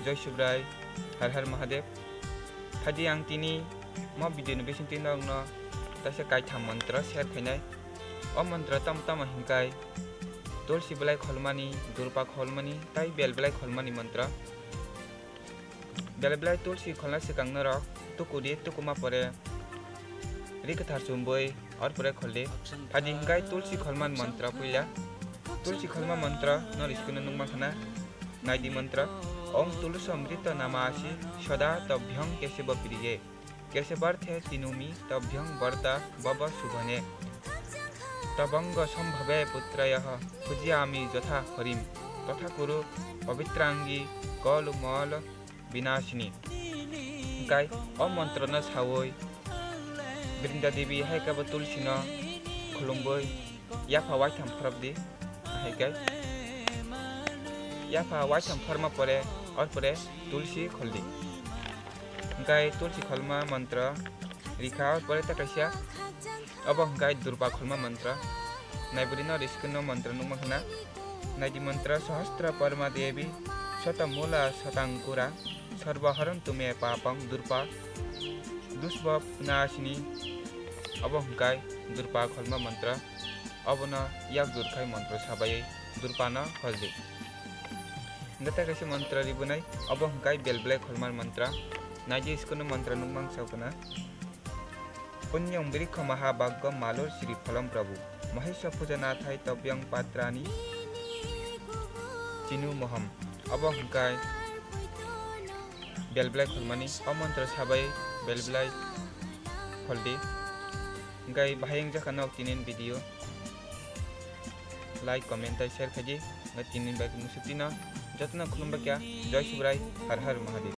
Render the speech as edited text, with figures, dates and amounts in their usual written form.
जय शिवराय हर हर महादेव हाजी आं तिनी म भिडियो बेसिन तिन न तसे काइथा मंत्र शेयर खैनाय अ मंत्र तम तम हिंकाय तुलसी बलाय खलमानी दुर्पा खलमानी ताई बेल बलाय खलमानी मंत्र बेल बलाय तुलसी खलना सिकांग र तुकुदी तुकुमा परे रिकथार सुम्बोय और परे खले हाजी हिंकाय तुलसी खलमान मंत्र पुइला तुलसी खलमा मंत्र न रिस्कुन नुंगमा खना नाइदी मंत्र ओम तुलसमृत नामासि सदा तभ्यं केशव प्रिये केशवर्थे तिनुमि तभ्यं वर्ता बब शुभने तबंग संभवे पुत्रयः पूजयामि यथा हरिं तथा कुरु पवित्रांगी कलुमल विनाशिनी गाय अमंत्र न छावोय वृंदा देवी है कब तुलसी न खुलुम्बोय याफा वाइथाम फरबदि है गाय याफा वाइथाम फरमा परे और परे तुलसी खोलदी गाय तुलसी खोलमा मंत्र रिखा और परे तकैसा अब गाय दुर्पा खोलमा मंत्र नाइबुरी न रिस्कनो मंत्र नुमखना नाइदी मंत्र सहस्त्र परमा देवी शतमूला शतांकुरा सर्वहरं तुमे पापं दुर्पा दुष्वप्नाशिनी अब गाय दुर्पा खोलमा मंत्र अब न याक दुर्खाय मंत्र साबायै दुर्पा न खोलदी गता कैसे मंत्र रिबुनाय अब गाय बेलबलाय खोलमान मंत्र नाइजे इसको मंत्र नुमांग सावकना पुण्यं वृक्ष महाभाग्य मालोर श्री फलम प्रभु महेश पूजनाथाय तव्यं पात्राणि चिनु मोहम अब गाय बेलबलाय खोलमानी अमंत्र साबाय बेलबलाय खोलदी गाय बाहायं जाखाना तिनेन वीडियो लाइक कमेंट शेयर खजी तीन बाइक मुसुतिना जतना खुलुम्बा क्या जय शिवराय हर हर महादेव।